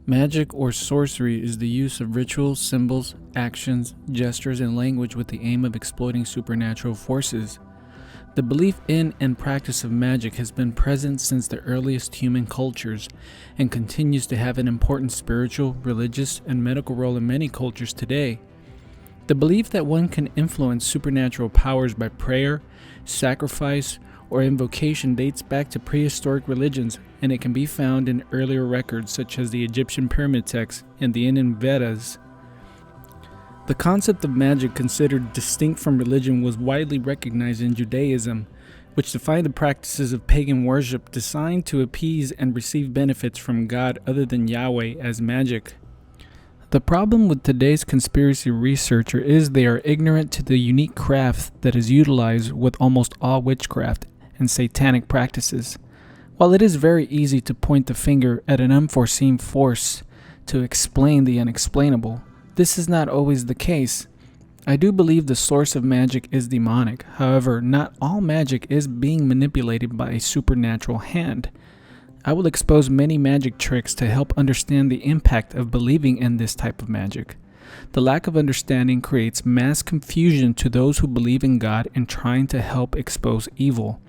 Magic or sorcery is the use of rituals, symbols, actions, gestures, and language with the aim of exploiting supernatural forces. The belief in and practice of magic has been present since the earliest human cultures and continues to have an important spiritual, religious, and medical role in many cultures today. The belief that one can influence supernatural powers by prayer, sacrifice, or invocation dates back to prehistoric religions, and it can be found in earlier records such as the Egyptian pyramid texts and the Indian Vedas. The concept of magic, considered distinct from religion, was widely recognized in Judaism, which defined the practices of pagan worship designed to appease and receive benefits from God other than Yahweh as magic. The problem with today's conspiracy researcher is they are ignorant to the unique craft that is utilized with almost all witchcraft and satanic practices. While it is very easy to point the finger at an unforeseen force to explain the unexplainable, this is not always the case. I do believe the source of magic is demonic. However, not all magic is being manipulated by a supernatural hand. I will expose many magic tricks to help understand the impact of believing in this type of magic. The lack of understanding creates mass confusion to those who believe in God and trying to help expose evil.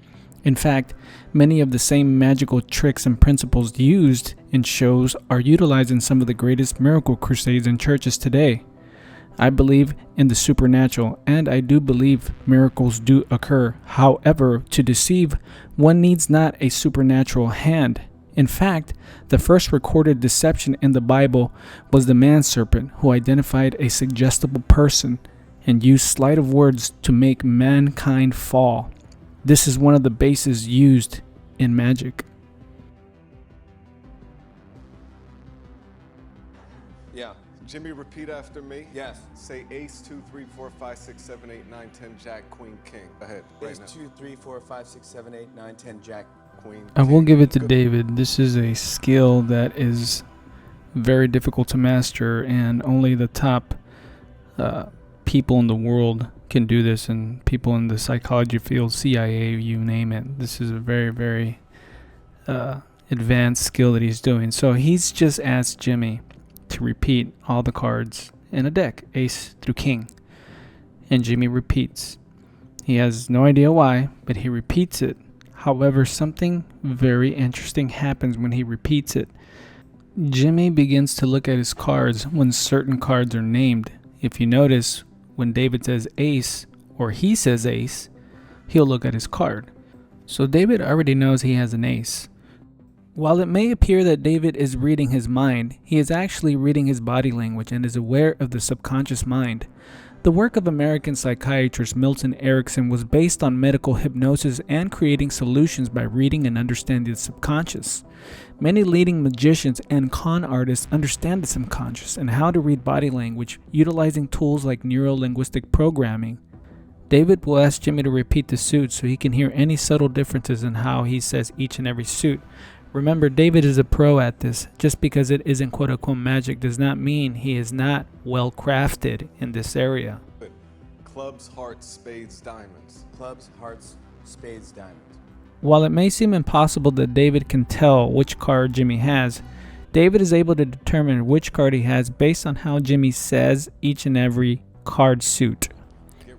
In fact, many of the same magical tricks and principles used in shows are utilized in some of the greatest miracle crusades in churches today. I believe in the supernatural, and I do believe miracles do occur. However, to deceive, one needs not a supernatural hand. In fact, the first recorded deception in the Bible was the man-serpent, who identified a suggestible person and used sleight of words to make mankind fall. This is one of the bases used in magic. Yeah. Jimmy, repeat after me. Yes. Say ace, 2, 3, 4, 5, 6, 7, 8, 9, 10, jack, queen, king. Go ahead. Ace 2, 3, 4, 5, 6, 7, 8, 9, 10, jack, queen. I will king. give it to Good. David. This is a skill that is very difficult to master, and only the top people in the world can do this, and people in the psychology field, CIA, you name it. This is a very, very advanced skill that he's doing. So he's just asked Jimmy to repeat all the cards in a deck, ace through king. And Jimmy repeats. He has no idea why, but he repeats it. However, something very interesting happens when he repeats it. Jimmy begins to look at his cards when certain cards are named. If you notice, when David says ace, or he says ace, he'll look at his card. So David already knows he has an ace. While it may appear that David is reading his mind, he is actually reading his body language and is aware of the subconscious mind. The work of American psychiatrist Milton Erickson was based on medical hypnosis and creating solutions by reading and understanding the subconscious. Many leading magicians and con artists understand the subconscious and how to read body language, utilizing tools like neuro-linguistic programming. David will ask Jimmy to repeat the suit so he can hear any subtle differences in how he says each and every suit. Remember, David is a pro at this. Just because it isn't quote-unquote magic does not mean he is not well crafted in this area. Clubs, hearts, spades, diamonds. clubs, hearts, spades, diamonds. While it may seem impossible that David can tell which card Jimmy has, David is able to determine which card he has based on how Jimmy says each and every card suit.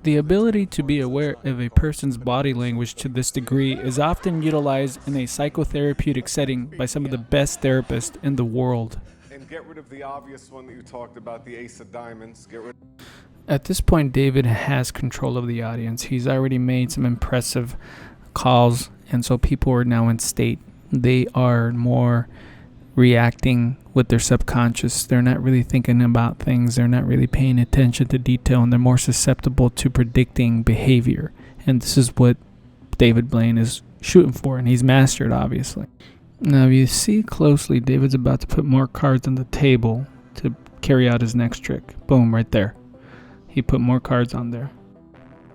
The ability to be aware of a person's body language to this degree is often utilized in a psychotherapeutic setting by some of the best therapists in the world. And get rid of the obvious one that you talked about, the ace of diamonds. Get rid. At this point, David has control of the audience. He's already made some impressive calls, and so people are now in state. They are more reacting with their subconscious. They're not really thinking about things. They're not really paying attention to detail, and they're more susceptible to predicting behavior. And this is what David Blaine is shooting for, and he's mastered, obviously. Now, if you see closely, David's about to put more cards on the table to carry out his next trick. Boom, right there. He put more cards on there.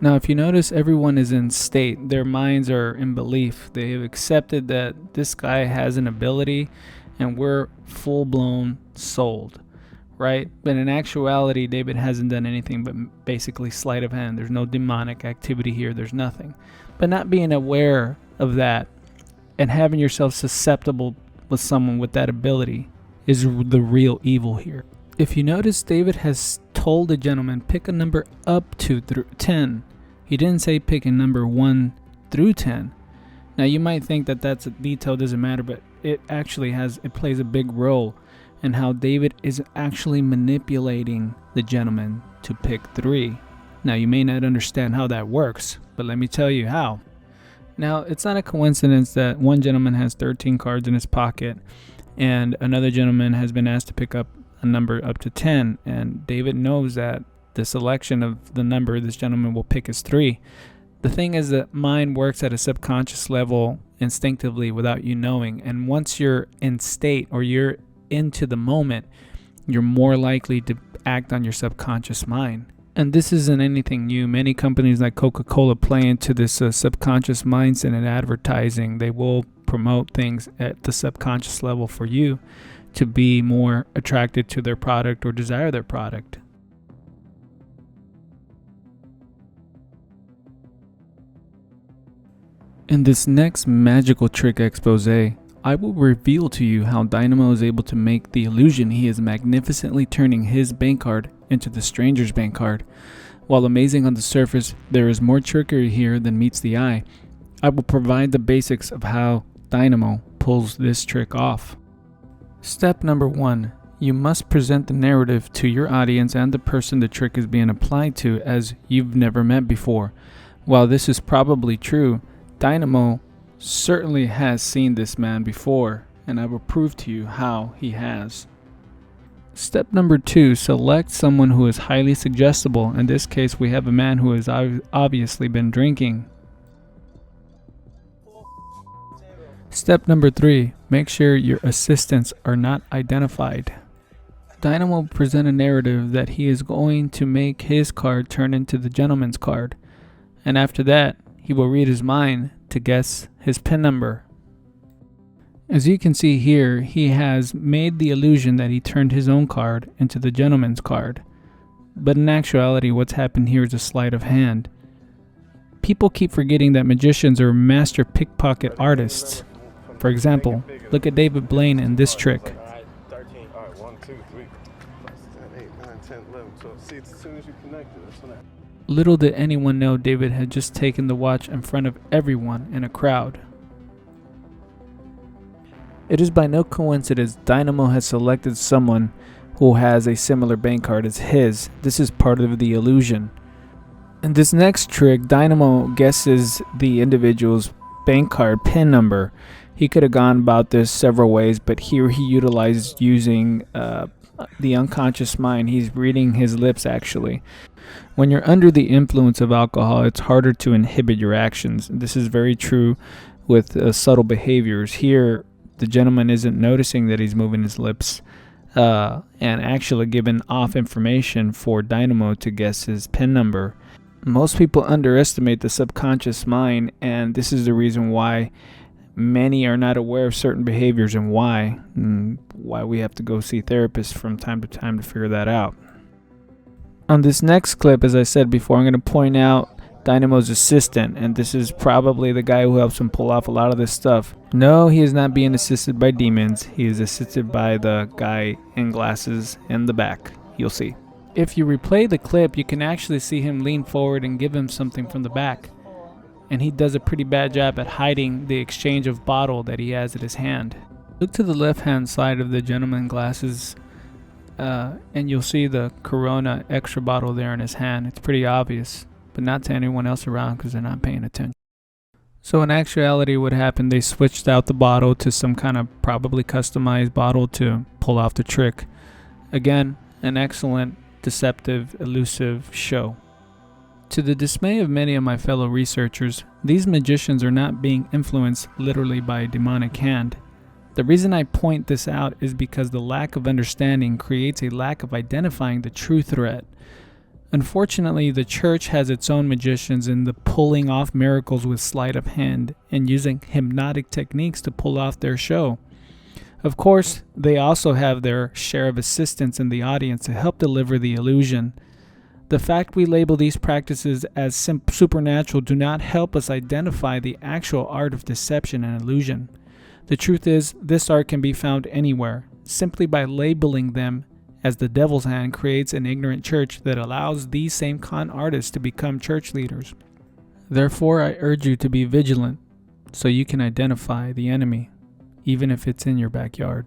Now, if you notice, everyone is in state. Their minds are in belief. They have accepted that this guy has an ability, and we're full-blown sold, right? But in actuality, David hasn't done anything but basically sleight of hand. There's no demonic activity here. There's nothing. But not being aware of that and having yourself susceptible with someone with that ability is the real evil here. If you notice, David has told the gentleman pick a number up to 10. He didn't say pick a number 1 through 10. Now you might think that that's a detail, doesn't matter, but it actually plays a big role in how David is actually manipulating the gentleman to pick 3. Now you may not understand how that works, but let me tell you how. Now it's not a coincidence that one gentleman has 13 cards in his pocket and another gentleman has been asked to pick up a number up to 10, and David knows that the selection of the number this gentleman will pick is 3. The thing is that mind works at a subconscious level instinctively without you knowing, and once you're in state or you're into the moment, you're more likely to act on your subconscious mind. And this isn't anything new. Many companies like Coca-Cola play into this subconscious mindset in advertising. They will promote things at the subconscious level for you to be more attracted to their product or desire their product. In this next magical trick expose, I will reveal to you how Dynamo is able to make the illusion he is magnificently turning his bank card into the stranger's bank card. While amazing on the surface, there is more trickery here than meets the eye. I will provide the basics of how Dynamo pulls this trick off. Step number 1. You must present the narrative to your audience and the person the trick is being applied to as you've never met before. While this is probably true, Dynamo certainly has seen this man before, and I will prove to you how he has. Step number 2. Select someone who is highly suggestible. In this case, we have a man who has obviously been drinking. Step number 3. Make sure your assistants are not identified. Dynamo will present a narrative that he is going to make his card turn into the gentleman's card, and after that, he will read his mind to guess his PIN number. As you can see here, he has made the illusion that he turned his own card into the gentleman's card. But in actuality, what's happened here is a sleight of hand. People keep forgetting that magicians are master pickpocket artists. For example, look at David Blaine in this trick. Alright, 13. Alright, 1, 2, 3, 4, 5, 6, 7, 8, 9, 10, 11, 12. See, as soon as you connect it, that's when that. Little did anyone know David had just taken the watch in front of everyone in a crowd. It is by no coincidence Dynamo has selected someone who has a similar bank card as his. This is part of the illusion. In this next trick, Dynamo guesses the individual's bank card PIN number. He could have gone about this several ways, but here he utilized using the unconscious mind. He's reading his lips actually. When you're under the influence of alcohol, it's harder to inhibit your actions. This is very true with subtle behaviors. Here, the gentleman isn't noticing that he's moving his lips and actually giving off information for Dynamo to guess his PIN number. Most people underestimate the subconscious mind, and this is the reason why many are not aware of certain behaviors and why we have to go see therapists from time to time to figure that out. On this next clip, as I said before, I'm going to point out Dynamo's assistant, and this is probably the guy who helps him pull off a lot of this stuff. No, he is not being assisted by demons. He is assisted by the guy in glasses in the back. You'll see. If you replay the clip, you can actually see him lean forward and give him something from the back. And he does a pretty bad job at hiding the exchange of bottle that he has in his hand. Look to the left-hand side of the gentleman in glasses, and you'll see the Corona extra bottle there in his hand. It's pretty obvious, but not to anyone else around because they're not paying attention. So in actuality, what happened, they switched out the bottle to some kind of probably customized bottle to pull off the trick. Again, an excellent, deceptive, elusive show. To the dismay of many of my fellow researchers, these magicians are not being influenced literally by a demonic hand. The reason I point this out is because the lack of understanding creates a lack of identifying the true threat. Unfortunately, the church has its own magicians in the pulling off miracles with sleight of hand and using hypnotic techniques to pull off their show. Of course, they also have their share of assistants in the audience to help deliver the illusion. The fact we label these practices as supernatural do not help us identify the actual art of deception and illusion. The truth is, this art can be found anywhere. simply by labeling them as the devil's hand creates an ignorant church that allows these same con artists to become church leaders. Therefore, I urge you to be vigilant so you can identify the enemy, even if it's in your backyard.